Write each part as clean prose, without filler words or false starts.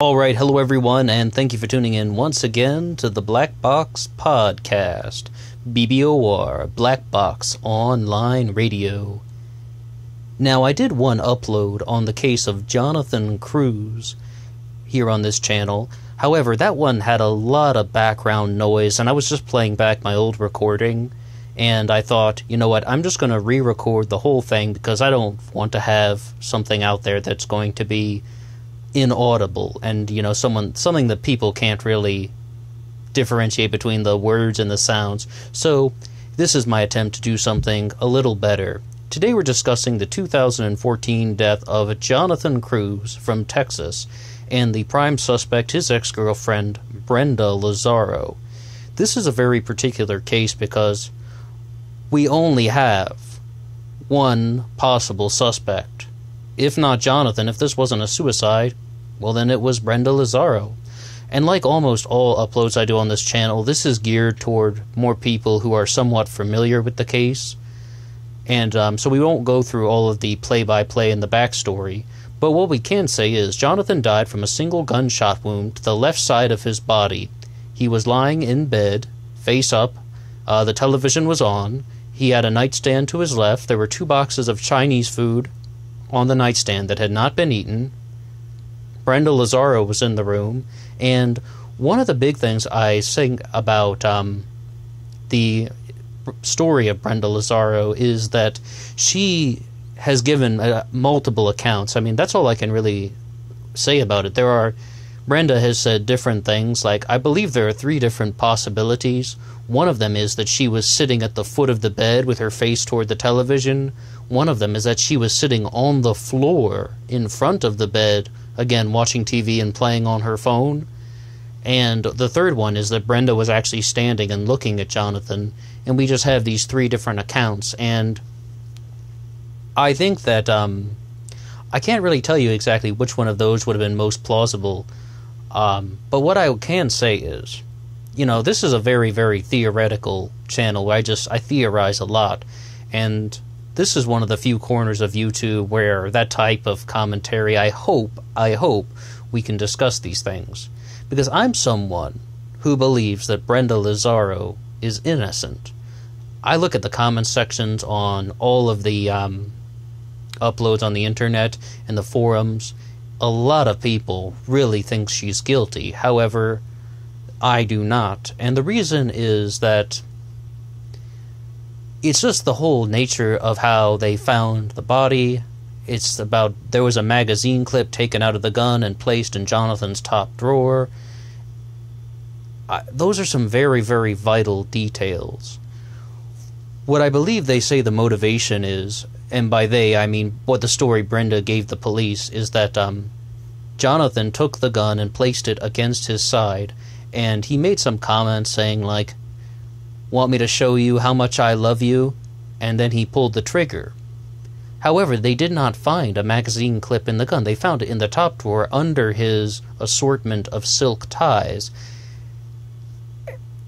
Alright, hello everyone, and thank you for tuning in once again to the Black Box Podcast. BBOR, Black Box Online Radio. Now, I did one upload on the case of Jonathan Cruz here on this channel. However, that one had a lot of background noise, and I was just playing back my old recording, and I thought, you know what, I'm just going to re-record the whole thing because I don't want to have something out there that's going to be inaudible and, you know, something that people can't really differentiate between the words and the sounds. So this is my attempt to do something a little better. Today we're discussing the 2014 death of Jonathan Cruz from Texas and the prime suspect, his ex-girlfriend, Brenda Lazaro. This is a very particular case because we only have one possible suspect. If not Jonathan, if this wasn't a suicide, well then it was Brenda Lazaro. And like almost all uploads I do on this channel, this is geared toward more people who are somewhat familiar with the case. And so we won't go through all of the play-by-play and the backstory. But what we can say is Jonathan died from a single gunshot wound to the left side of his body. He was lying in bed, face up. The television was on. He had a nightstand to his left. There were 2 boxes of Chinese food on the nightstand that had not been eaten. Brenda Lazaro was in the room, and one of the big things I think about the story of Brenda Lazaro is that she has given multiple accounts. I mean, that's all I can really say about it. Brenda has said different things, like, I believe there are 3 different possibilities. One of them is that she was sitting at the foot of the bed with her face toward the television. One of them is that she was sitting on the floor in front of the bed, again, watching TV and playing on her phone. And the third one is that Brenda was actually standing and looking at Jonathan. And we just have these 3 different accounts. And I think that I can't really tell you exactly which one of those would have been most plausible. But what I can say is, you know, this is a very, very theoretical channel where I theorize a lot. And this is one of the few corners of YouTube where that type of commentary, I hope we can discuss these things. Because I'm someone who believes that Brenda Lazaro is innocent. I look at the comment sections on all of the uploads on the internet and the forums. A lot of people really think she's guilty. However, I do not. And the reason is that it's just the whole nature of how they found the body. It's about, there was a magazine clip taken out of the gun and placed in Jonathan's top drawer. Those are some very, very vital details. What I believe they say the motivation is, and by they I mean what the story Brenda gave the police, is that Jonathan took the gun and placed it against his side, and he made some comments saying like, "Want me to show you how much I love you?" And then he pulled the trigger. However, they did not find a magazine clip in the gun. They found it in the top drawer under his assortment of silk ties.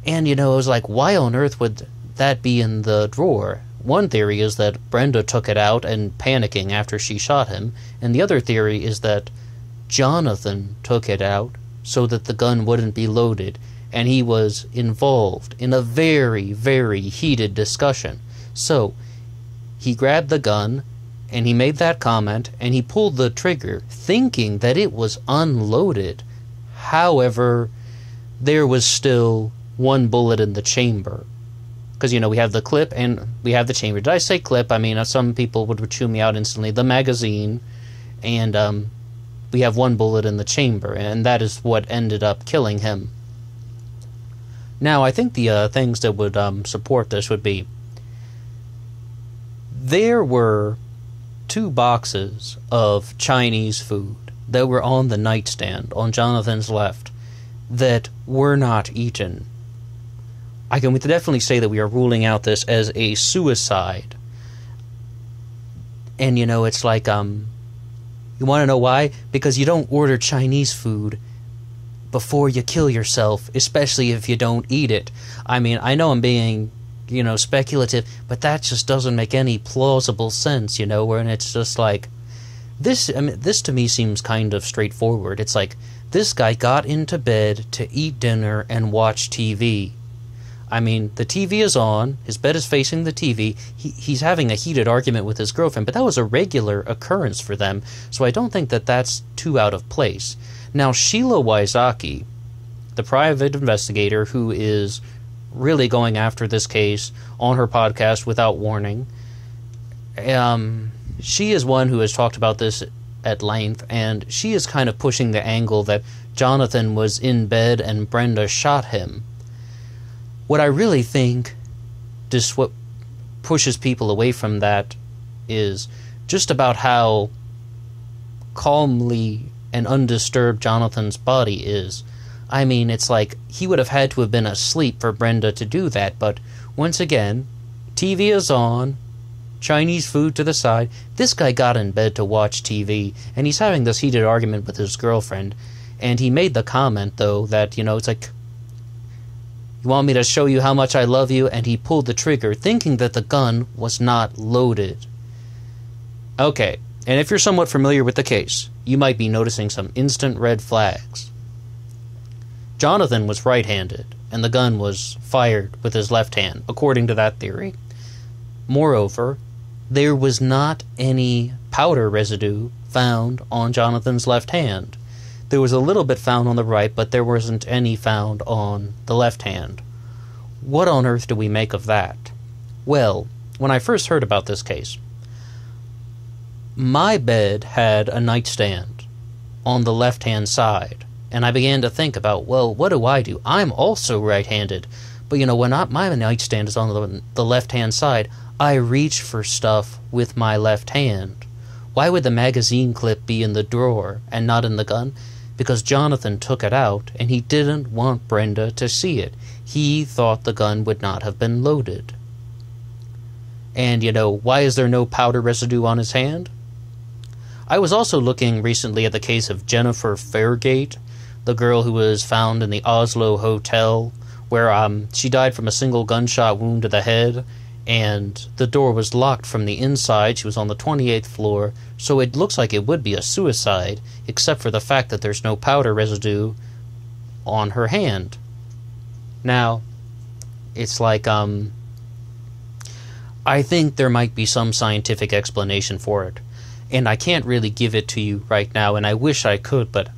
And, you know, it was like, why on earth would that be in the drawer? One theory is that Brenda took it out and panicking after she shot him, and the other theory is that Jonathan took it out so that the gun wouldn't be loaded, and he was involved in a very, very heated discussion. So, he grabbed the gun, and he made that comment, and he pulled the trigger, thinking that it was unloaded. However, there was still 1 bullet in the chamber. Because, you know, we have the clip and we have the chamber. Did I say clip? I mean, some people would chew me out instantly. The magazine, and we have 1 bullet in the chamber, and that is what ended up killing him. Now, I think the things that would support this would be, there were 2 boxes of Chinese food that were on the nightstand on Jonathan's left that were not eaten. I can definitely say that we are ruling out this as a suicide. And, you know, it's like, you want to know why? Because you don't order Chinese food before you kill yourself, especially if you don't eat it. I mean, I know I'm being, you know, speculative, but that just doesn't make any plausible sense, you know, when it's just like, This to me seems kind of straightforward. It's like, this guy got into bed to eat dinner and watch TV. I mean, the TV is on, his bed is facing the TV, he's having a heated argument with his girlfriend, but that was a regular occurrence for them, so I don't think that that's too out of place. Now, Sheila Wysocki, the private investigator who is really going after this case on her podcast without warning, she is one who has talked about this at length, and she is kind of pushing the angle that Jonathan was in bed and Brenda shot him. What I really think what pushes people away from that is just about how calmly and undisturbed Jonathan's body is. I mean, it's like he would have had to have been asleep for Brenda to do that, but once again, TV is on, Chinese food to the side. This guy got in bed to watch TV, and he's having this heated argument with his girlfriend, and he made the comment, though, that, it's like, you want me to show you how much I love you? And he pulled the trigger, thinking that the gun was not loaded. Okay, and if you're somewhat familiar with the case, you might be noticing some instant red flags. Jonathan was right-handed, and the gun was fired with his left hand, according to that theory. Moreover, there was not any powder residue found on Jonathan's left hand. There was a little bit found on the right, but there wasn't any found on the left hand. What on earth do we make of that? Well, when I first heard about this case, my bed had a nightstand on the left-hand side, and I began to think about, well, what do? I'm also right-handed, but when my nightstand is on the left-hand side, I reach for stuff with my left hand. Why would the magazine clip be in the drawer and not in the gun? Because Jonathan took it out, and he didn't want Brenda to see it. He thought the gun would not have been loaded. And, why is there no powder residue on his hand? I was also looking recently at the case of Jennifer Fairgate, the girl who was found in the Oslo hotel, where she died from a single gunshot wound to the head, and the door was locked from the inside. She was on the 28th floor, so it looks like it would be a suicide, except for the fact that there's no powder residue on her hand. Now, it's like, I think there might be some scientific explanation for it, and I can't really give it to you right now, and I wish I could, but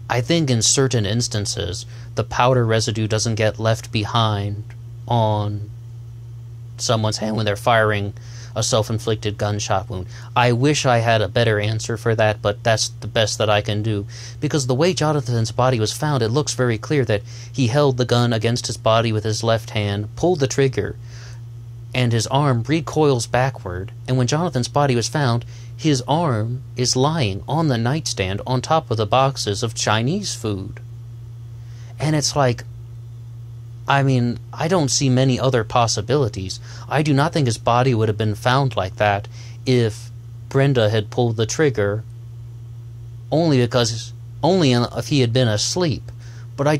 I think in certain instances, the powder residue doesn't get left behind on someone's hand when they're firing a self-inflicted gunshot wound. I wish I had a better answer for that, but that's the best that I can do. Because the way Jonathan's body was found, it looks very clear that he held the gun against his body with his left hand, pulled the trigger, and his arm recoils backward. And when Jonathan's body was found, his arm is lying on the nightstand on top of the boxes of Chinese food. And it's like, I don't see many other possibilities. I do not think his body would have been found like that if Brenda had pulled the trigger, only if he had been asleep. But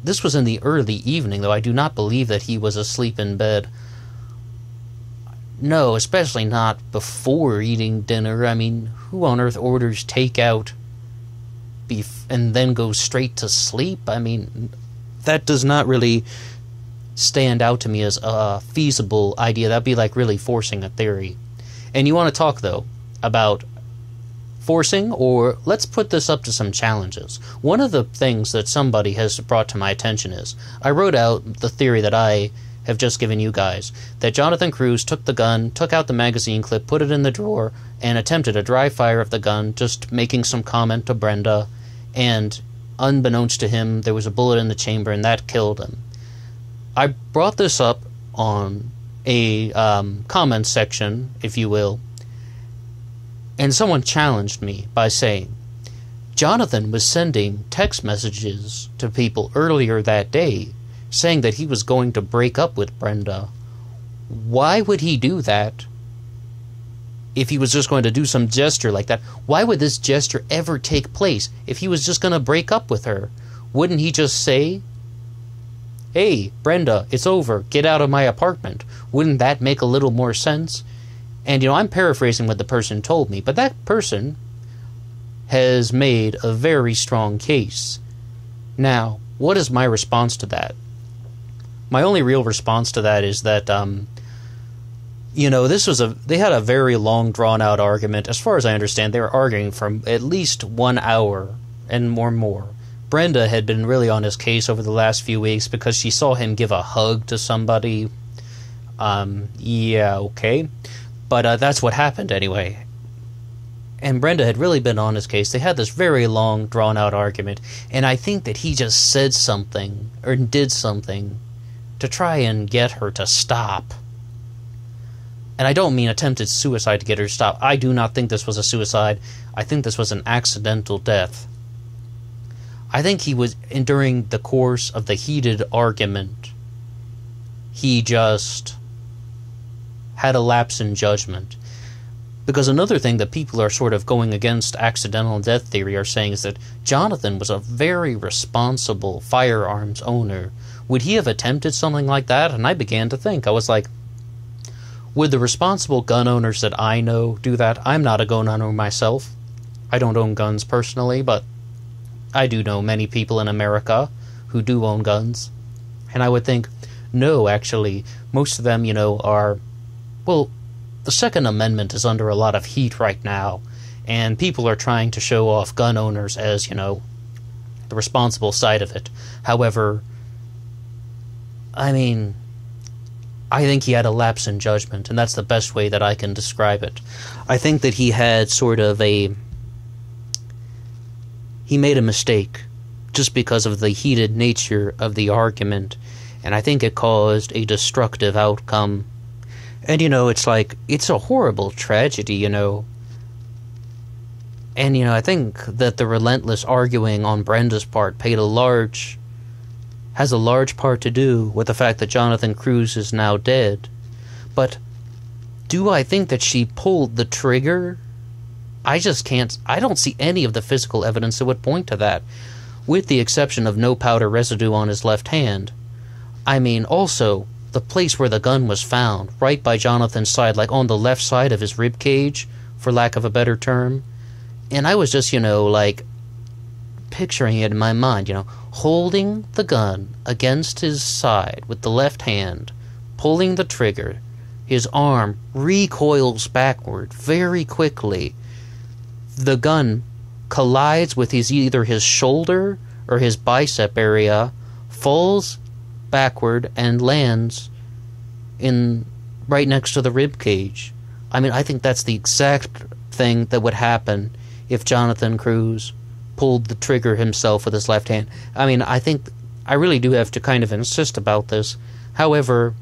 this was in the early evening, though I do not believe that he was asleep in bed. No, especially not before eating dinner. Who on earth orders takeout and then goes straight to sleep? That does not really stand out to me as a feasible idea. That'd be like really forcing a theory. And you want to talk, though, about forcing, or let's put this up to some challenges. One of the things that somebody has brought to my attention is, I wrote out the theory that I have just given you guys, that Jonathan Cruz took the gun, took out the magazine clip, put it in the drawer, and attempted a dry fire of the gun, just making some comment to Brenda, and unbeknownst to him, there was a bullet in the chamber, and that killed him. I brought this up on a comment section, if you will, and someone challenged me by saying, Jonathan was sending text messages to people earlier that day, saying that he was going to break up with Brenda. Why would he do that if he was just going to do some gesture like that? Why would this gesture ever take place if he was just going to break up with her? Wouldn't he just say, hey, Brenda, it's over, get out of my apartment? Wouldn't that make a little more sense? And, I'm paraphrasing what the person told me, but that person has made a very strong case. Now, what is my response to that? My only real response to that is that, they had a very long, drawn-out argument. As far as I understand, they were arguing for at least 1 hour and more. Brenda had been really on his case over the last few weeks because she saw him give a hug to somebody. Yeah, okay. But that's what happened anyway. And Brenda had really been on his case. They had this very long, drawn-out argument. And I think that he just said something, or did something, to try and get her to stop. And I don't mean attempted suicide to get her to stop. I do not think this was a suicide. I think this was an accidental death. I think he was, during the course of the heated argument, he just had a lapse in judgment. Because another thing that people are sort of going against accidental death theory are saying is that Jonathan was a very responsible firearms owner. Would he have attempted something like that? And I began to think. I was like, would the responsible gun owners that I know do that? I'm not a gun owner myself. I don't own guns personally, but I do know many people in America who do own guns. And I would think, no, actually, most of them, are, well, the Second Amendment is under a lot of heat right now, and people are trying to show off gun owners as, the responsible side of it. However, I think he had a lapse in judgment, and that's the best way that I can describe it. I think that he had he made a mistake just because of the heated nature of the argument, and I think it caused a destructive outcome. And, it's a horrible tragedy, And, I think that the relentless arguing on Brenda's part has a large part to do with the fact that Jonathan Cruz is now dead. But do I think that she pulled the trigger? I don't see any of the physical evidence that would point to that, with the exception of no powder residue on his left hand. Also, the place where the gun was found, right by Jonathan's side, like on the left side of his rib cage, for lack of a better term. And I was just, picturing it in my mind, holding the gun against his side with the left hand, pulling the trigger. His arm recoils backward very quickly. The gun collides with either his shoulder or his bicep area, falls backward, and lands right next to the rib cage. I think that's the exact thing that would happen if Jonathan Cruz pulled the trigger himself with his left hand. I think I really do have to kind of insist about this. However,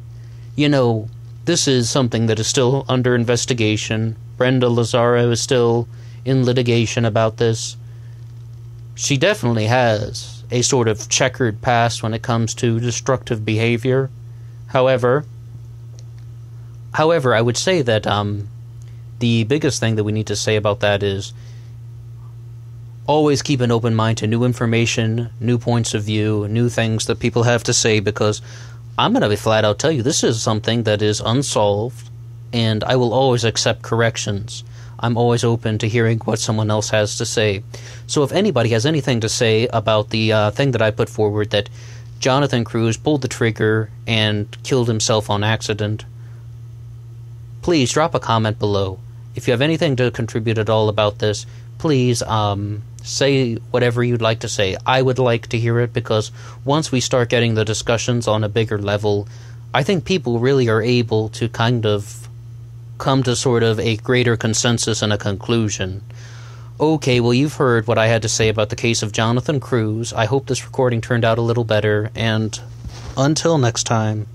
this is something that is still under investigation. Brenda Lazaro is still in litigation about this. She definitely has a sort of checkered past when it comes to destructive behavior. However, I would say that the biggest thing that we need to say about that is always keep an open mind to new information, new points of view, new things that people have to say, because I'm going to be flat out tell you, this is something that is unsolved, and I will always accept corrections. I'm always open to hearing what someone else has to say. So if anybody has anything to say about the thing that I put forward, that Jonathan Cruz pulled the trigger and killed himself on accident, please drop a comment below. If you have anything to contribute at all about this, please say whatever you'd like to say. I would like to hear it, because once we start getting the discussions on a bigger level, I think people really are able to kind of come to sort of a greater consensus and a conclusion. Okay, well, you've heard what I had to say about the case of Jonathan Cruz. I hope this recording turned out a little better, and until next time.